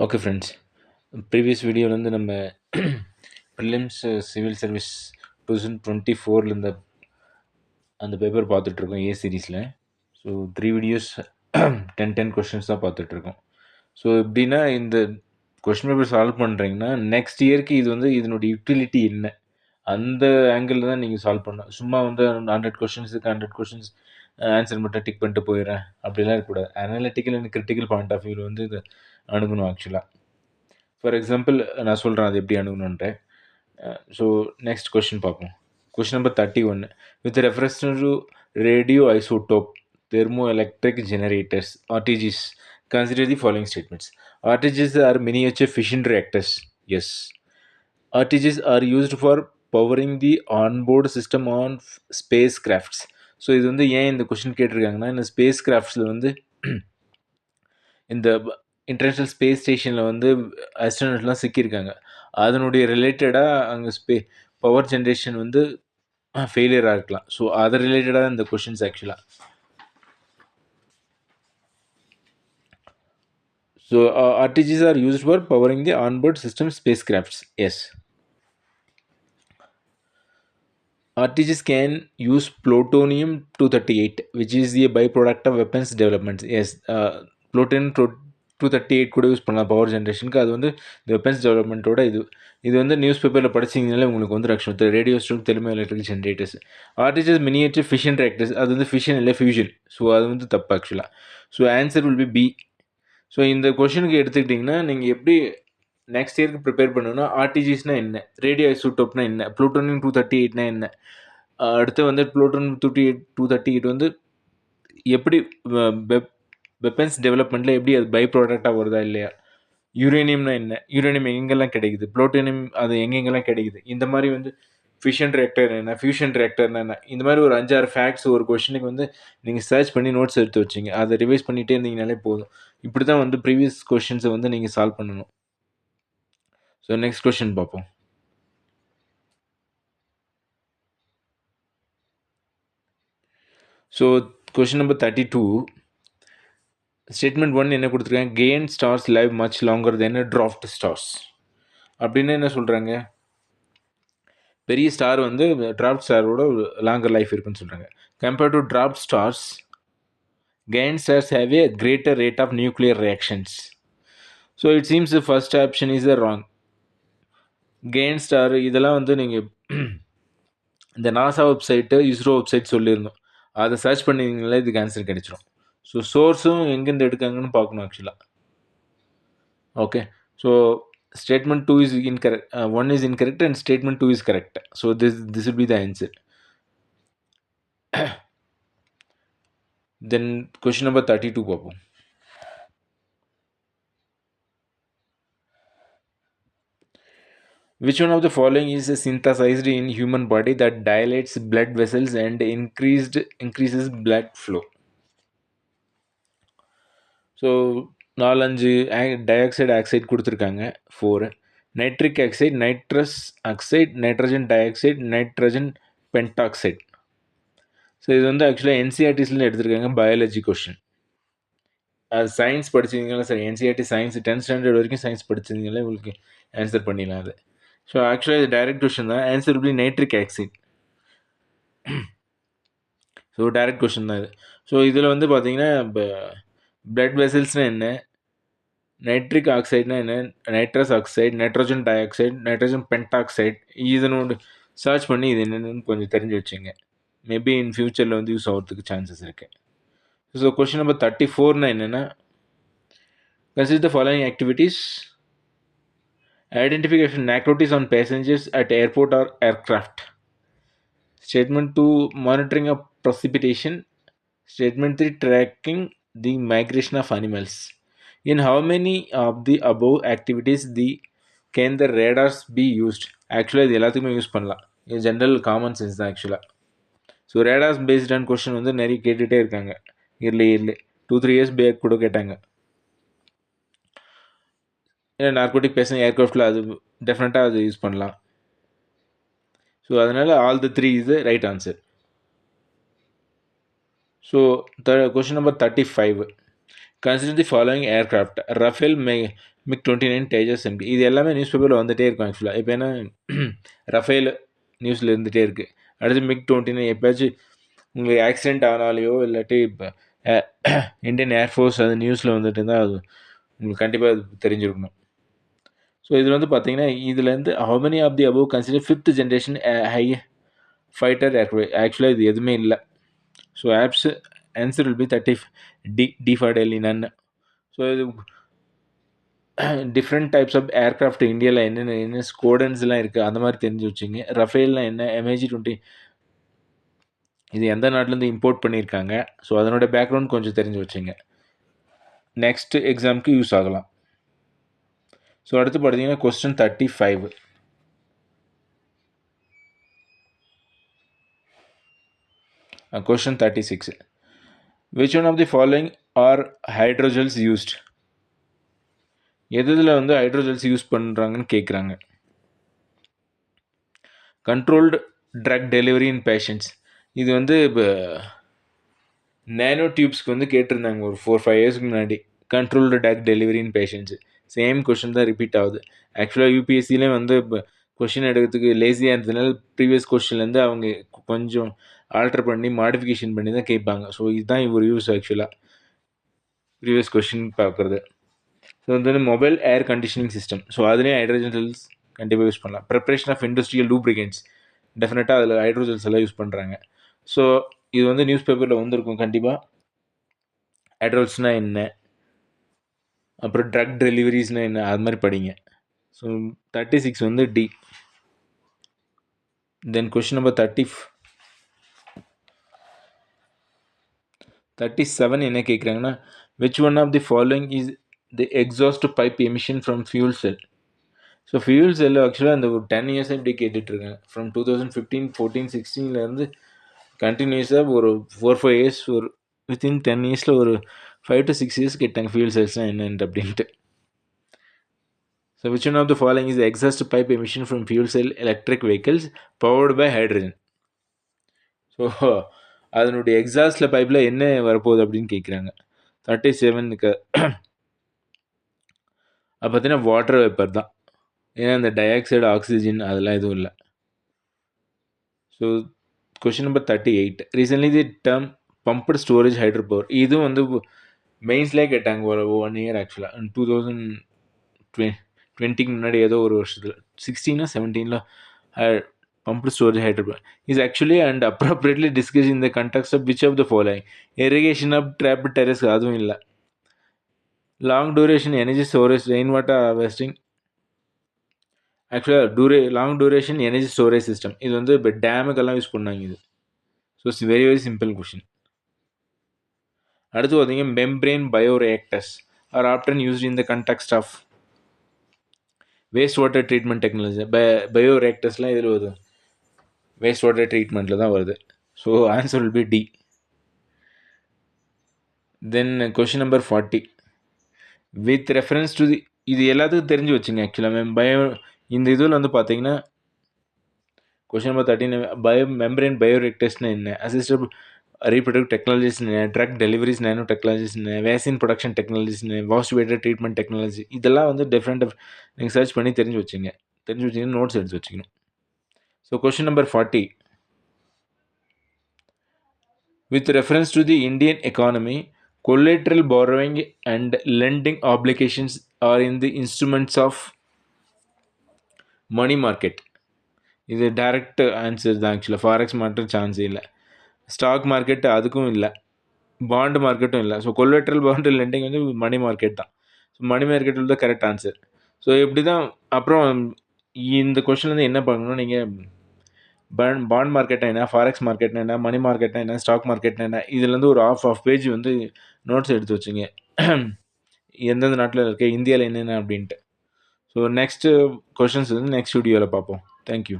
Okay friends, previous வீடியோவில் வந்து நம்ம ப்ரிலிம்ஸ் சிவில் சர்வீஸ் 2024 இருந்த அந்த பேப்பர் பார்த்துட்ருக்கோம் ஏ சீரீஸில். ஸோ 3 வீடியோஸ் 10 கொஷின்ஸ் தான் பார்த்துட்ருக்கோம். ஸோ எப்படின்னா, இந்த கொஷின் பேப்பர் சால்வ் பண்ணுறீங்கன்னா நெக்ஸ்ட் இயருக்கு இது வந்து இதனுடைய யூட்டிலிட்டி என்ன, அந்த ஆங்கிளில் தான் நீங்கள் சால்வ் பண்ணணும். சும்மா வந்து 100 கொஷின்ஸுக்கு 100 கொஷின்ஸ் ஆன்சர் மட்டும் டிக் பண்ணிட்டு போயிடுறேன் அப்படிலாம் இருக்கக்கூடாது. Analytical and critical point of வியூவில் வந்து இதை அணுகணும் ஆக்சுவலாக. ஃபார் எக்ஸாம்பிள் நான் சொல்கிறேன் அது எப்படி அணுகணுன்ட்டு. ஸோ நெக்ஸ்ட் கொஷின் பார்ப்போம். Question number 31. With reference to radio isotope thermoelectric generators RTGs, consider the following statements. RTGs are miniature fission reactors. Yes. RTGs are used for powering the onboard system on spacecrafts. So இது வந்து ஏன் இந்த question கேட்டிருக்காங்கன்னா, இந்த space கிராஃப்ட்ஸில் வந்து இந்த international space ஸ்டேஷனில் வந்து ஆஸ்ட்ரோனட்லாம் சிக்கியிருக்காங்க. அதனுடைய ரிலேட்டடாக அங்கே பவர் ஜென்ரேஷன் வந்து ஃபெயிலியராக இருக்கலாம். ஸோ அது ரிலேட்டடாக இந்த கொஷின்ஸ் ஆக்சுவலாக. So RTGs are used for powering the onboard system spacecrafts. Yes. RTGs can use plutonium-238, which is a byproduct of weapons development. Yes. plutonium-238 கூட யூஸ் பண்ணலாம் பவர் ஜென்ரேஷனுக்கு. அது வந்து இந்த வெப்பன்ஸ் டெவலப்மெண்ட்டோட இது வந்து நியூஸ் பேப்பரில் படிச்சிங்கனாலே உங்களுக்கு வந்து ரேடியோ ரேடியோஸ்டும் thermoelectric generators. RTGs miniature fission reactors, அது வந்து ஃபிஷன் இல்லை ஃபியூஷன். ஸோ அது வந்து தப்பு ஆக்சுவலாக. So answer will be B. So இந்த கொஷனுக்கு எடுத்துக்கிட்டிங்கன்னா நீங்கள் எப்படி நெக்ஸ்ட் இயருக்கு ப்ரிப்பேர் பண்ணணும்னா, RTGஸ்னா என்ன, ரேடியோ ஐசோடோப்னா என்ன, plutonium-238னா என்ன, அடுத்து வந்து plutonium-238 வந்து எப்படி வெப்பன்ஸ் டெவலப்மெண்ட்டில் எப்படி அது பை ப்ராடக்டாக வருதா இல்லையா, யுரேனியம்னா என்ன, யுரேனியம் எங்கெங்கெல்லாம் கிடைக்குது, புளூட்டோனியம் அது எங்கெங்கெல்லாம் கிடைக்குது, இந்த மாதிரி வந்து ஃபிஷன் ரியாக்டர் என்ன, ஃபியூஷன் ரியாக்டர்னா என்ன, இந்த மாதிரி ஒரு 5-6 ஃபேக்ட்ஸ் ஒரு கொஷனுக்கு வந்து நீங்கள் சர்ச் பண்ணி நோட்ஸ் எடுத்து வச்சிங்க, அதை ரிவைஸ் பண்ணிகிட்டே இருந்தீங்கனாலே போதும். இப்படி தான் வந்து ப்ரீவியஸ் கொஷின்ஸை வந்து நீங்கள் சால்வ் பண்ணணும். ஸோ நெக்ஸ்ட் கொஷின் பார்ப்போம். So question number 32. ஸ்டேட்மெண்ட் 1 என்ன கொடுத்துருக்காங்க, கெயின் stars live much longer than dwarf stars. அப்படின்னு என்ன சொல்கிறாங்க, பெரிய ஸ்டார் வந்து டிராஃப்ட் ஸ்டாரோட லாங்கர் லைஃப் இருக்குன்னு சொல்கிறாங்க. கம்பேர்ட் டு டிராஃப்ட் ஸ்டார்ஸ், கெயின் stars have a greater rate of nuclear reactions. So it seems the first option is the wrong. கெயின் star இதெல்லாம் வந்து நீங்கள் இந்த நாசா வெப்சைட்டு, இஸ்ரோ வெப்சைட் சொல்லியிருந்தோம், அதை சர்ச் பண்ணிங்கனாலே இதுக்கு ஆன்சர் கிடைச்சிரும். ஸோ சோர்ஸும் எங்கேருந்து எடுக்காங்கன்னு பார்க்கணும் ஆக்சுவலாக. Okay. So statement 2 is incorrect, 1 is incorrect and statement 2 is correct. So this will be the answer. Then question number 32 பாப்போம். Which one of the following is synthesized in human body that dilates blood vessels and increases blood flow? So 4-5 dioxide கொடுத்துருக்காங்க. 4 nitric oxide, nitrous oxide, nitrogen dioxide, nitrogen pentoxide. So இது வந்து ஆக்சுவலாக என்சிஆர்டிஸ்லேருந்து எடுத்திருக்காங்க, biology question. அது science படிச்சிருந்தீங்களா sir, NCERT science 10th standard வரைக்கும் science படிச்சிருந்தீங்களா, உங்களுக்கு ஆன்சர் பண்ணிடலாம் அது. ஸோ ஆக்சுவலாக இது டைரக்ட் கொஷின் தான். ஆன்சர் எப்படி nitric oxide. So direct question தான் இது. ஸோ இதில் வந்து பார்த்தீங்கன்னா இப்போ பிளட் வெசல்ஸ்னால் என்ன, நைட்ரிக் ஆக்சைடுனா என்ன, nitrous oxide, nitrogen dioxide, nitrogen pentoxide, இதனோட சர்ச் பண்ணி இது என்னென்னு கொஞ்சம் தெரிஞ்சு வச்சுங்க. மேபி இன் ஃபியூச்சரில் வந்து யூஸ் ஆகிறதுக்கு சான்சஸ் இருக்குது. ஸோ கொஷின் நம்பர் 34 என்னென்னா, consider the following activities. Identification narcotics on passengers at airport or aircraft. Statement 2, monitoring of precipitation. Statement 3, tracking the migration of animals. In how many of the above activities can the radars be used? Actually இது எல்லாத்துக்குமே use பண்ணலாம். இது general common sense தான் ஆக்சுவலாக. So radars based on question வந்து நிறைய கேட்டுகிட்டே இருக்காங்க இயர்லி 2-3 இயர்ஸ் பேக் கூட கேட்டாங்க. ஏன்னா நார்கோட்டிக் பேசன் ஏர்க்ராஃப்டில் அது டெஃபினட்டாக அது யூஸ் பண்ணலாம். ஸோ அதனால் all the 3 is the right answer. So question number 35. Consider the following aircraft Rafale MiG-29 Tejas எம்பி. இது எல்லாமே நியூஸ் பேப்பரில் வந்துகிட்டே இருக்கும் ஆக்சுவலாக. இப்போ என்ன ரஃபேல் நியூஸில் இருந்துகிட்டே இருக்குது. அடுத்து MiG-29 எப்போயாச்சும் உங்களுக்கு ஆக்சிடென்ட் ஆனாலையோ இல்லாட்டி இப்போ இந்தியன் ஏர்ஃபோர்ஸ் அது நியூஸில் வந்துட்டு இருந்தால் அது உங்களுக்கு கண்டிப்பாக அது தெரிஞ்சிருக்கணும். ஸோ இதில் வந்து பார்த்தீங்கன்னா இதுலேருந்து how many of the above consider 5th generation high fighter aircraft. ஆக்சுவலாக இது எதுவுமே இல்லை. So answer will be 30 D for Delhi none. So இது டிஃப்ரெண்ட் டைப்ஸ் ஆஃப் ஏர்க்ராஃப்ட் இந்தியாவில் என்ன ஸ்கோடன்ஸ்லாம் இருக்குது அந்த மாதிரி தெரிஞ்சு வச்சுங்க. ரஃபேல்லாம் என்ன, MiG-20 இது எந்த நாட்டிலேருந்து இம்போர்ட் பண்ணியிருக்காங்க, ஸோ அதனோட பேக்ரவுண்ட் கொஞ்சம் தெரிஞ்சு வச்சுங்க. நெக்ஸ்ட் எக்ஸாமுக்கு யூஸ் ஆகலாம். ஸோ அடுத்து பார்த்தீங்கன்னா question 35. Question 36. Which one of the following are hydrogels used? எதில் வந்து ஹைட்ரோஜெல்ஸ் யூஸ் பண்ணுறாங்கன்னு கேட்குறாங்க. Controlled drug delivery in patients. இது வந்து இப்போ நேனோ டியூப்ஸ்க்கு வந்து கேட்டிருந்தாங்க ஒரு 4-5 இயர்ஸ்க்கு முன்னாடி. Controlled drug delivery in patients same question தான் ரிப்பீட் ஆகுது. ஆக்சுவலாக யூபிஎஸ்சிலே வந்து இப்போ கொஷின் எடுக்கிறதுக்கு லேசியாக இருந்ததுனால ப்ரீவியஸ் கொஷின்லேருந்து அவங்க கொஞ்சம் ஆல்டர் பண்ணி மாடிஃபிகேஷன் பண்ணி தான் கேட்பாங்க. ஸோ இதுதான் இவர் யூஸ் ஆக்சுவலாக ப்ரீவியஸ் கொஷின் பார்க்குறது. ஸோ வந்து mobile air conditioning system. So அதுலேயும் ஹைட்ரோஜெல்ஸ் கண்டிப்பாக யூஸ் பண்ணலாம். ப்ரிப்ரேஷன் ஆஃப் இண்டஸ்ட்ரியல் லூப்ரிகன்ட்ஸ் டெஃபினட்டாக அதில் ஹைட்ரோஜெல்ஸ் எல்லாம் யூஸ் பண்ணுறாங்க. ஸோ இது வந்து நியூஸ் பேப்பரில் வந்திருக்கும் கண்டிப்பாக. ஹைட்ரோஜெல்ஸ்னால் என்ன, அப்புறம் ட்ரக் டெலிவரிஸ்னால் என்ன, அது மாதிரி படிங்க. ஸோ 36 வந்து டி. தென் கொஷின் நம்பர் 37 என்ன கேட்குறாங்கன்னா which one of the following is the exhaust pipe emission from fuel cell. So fuel cell ஆக்சுவலாக அந்த ஒரு 10 இயர்ஸாக இப்படி கேட்டுட்ருக்காங்க. ஃப்ரம் 2015, 14, 16 கண்டினியூஸாக ஒரு 4-5 இயர்ஸ், ஒரு வித்தின் 10 இயர்ஸில் ஒரு 5 to 6 இயர்ஸ் கேட்டாங்க ஃபியூல் செல்ஸ்னால் என்னென்ட்டு அப்படின்ட்டு. So which one of the following is exhaust pipe emission from fuel cell electric vehicles powered by hydrogen. So அதனுடைய எக்ஸாஸ்டில் பைப்பில் என்ன வரப்போகுது அப்படின்னு கேட்குறாங்க. 37க்கு அது பார்த்தீங்கன்னா வாட்டர் வேப்பர் தான். ஏன்னா இந்த டை-ஆக்சைடு, ஆக்சிஜன் அதெல்லாம் எதுவும் இல்லை. So question number 38. ரீசன்ட்லி தி term pumped storage hydro power. இதுவும் வந்து மெயின்ஸ்லேயே கேட்டாங்க ஒரு 1 இயர் ஆக்சுவலாக. 2020க்கு முன்னாடி ஏதோ ஒரு வருஷத்தில் 16 or 17 pumped storage hydro power is actually and appropriately discussed in the context of which of the following? Irrigation of trapped terrace அதுவும் இல்லை. Long duration energy storage rain water harvesting. ஆக்சுவலாக long duration energy storage system இது வந்து இப்போ டேமுக்கெல்லாம் use பண்ணாங்க இது. So it's very very simple question. அடுத்து பார்த்தீங்க membrane bioreactors are often used in the context of waste water treatment technology. பயோரியாக்டர்ஸ்லாம் இதில் வருது, வேஸ்ட் வாட்டர் ட்ரீட்மெண்ட்டில் தான் வருது. So answer will be D. Then question number 40. With reference to the, இது எல்லாத்துக்கும் தெரிஞ்சு வச்சுங்க ஆக்சுவலாக. இந்த இதில் வந்து பார்த்தீங்கன்னா கொஷின் நம்பர் 13 மெம்பரேன் பயோரியாக்டர்ஸ்னால் என்ன, அசிஸ்டட் ரீப்ரொடக்டிவ் டெக்னாலஜிஸ் என்ன, ட்ரக் டெலிவரிஸ் நேனோ டெக்னாலஜிஸ் என்ன, வேக்சின் ப்ரொடக்ஷன் டெக்னாலஜிஸ் என்ன, வாஸ்ட் வாட்டர் ட்ரீட்மெண்ட் டெக்னாலஜி, இதெல்லாம் வந்து டிஃப்ரெண்ட் நீங்கள் சர்ச் பண்ணி தெரிஞ்சு வச்சிங்கன்னா நோட்ஸ் எடுத்து வச்சுக்கணும். So question number 40. With reference to the Indian economy collateral borrowing and lending obligations are in the instruments of money market. இது டைரக்ட் ஆன்சர் தான் ஆக்சுவலாக. ஃபாரெக்ஸ் மார்க்கெட் சான்ஸே இல்லை, ஸ்டாக் மார்க்கெட் அதுக்கும் இல்லை, பாண்டு மார்க்கெட்டும் இல்லை. ஸோ கொலேட்ரல் பாண்டு லெண்டிங் வந்து money market தான். ஸோ மணி மார்க்கெட் தான் கரெக்ட் ஆன்சர். ஸோ இப்படி தான். அப்புறம் இந்த கொஷின்லேருந்து என்ன பண்ணணும் நீங்கள், பாண்ட் மார்க்கெட்னா என்ன, ஃபாரெக்ஸ் மார்க்கெட்னா என்ன, மணி மார்க்கெட்னா என்ன, ஸ்டாக் மார்க்கெட்னா என்ன, இதுலேருந்து ஒரு ஆஃப் பேஜ் வந்து நோட்ஸ் எடுத்து வச்சுங்க எந்தெந்த நாட்டில் இருக்க, இந்தியாவில் என்னென்ன அப்படின்ட்டு. ஸோ நெக்ஸ்ட்டு கொஷின்ஸ் வந்து நெக்ஸ்ட் வீடியோவில் பார்ப்போம். தேங்க்யூ.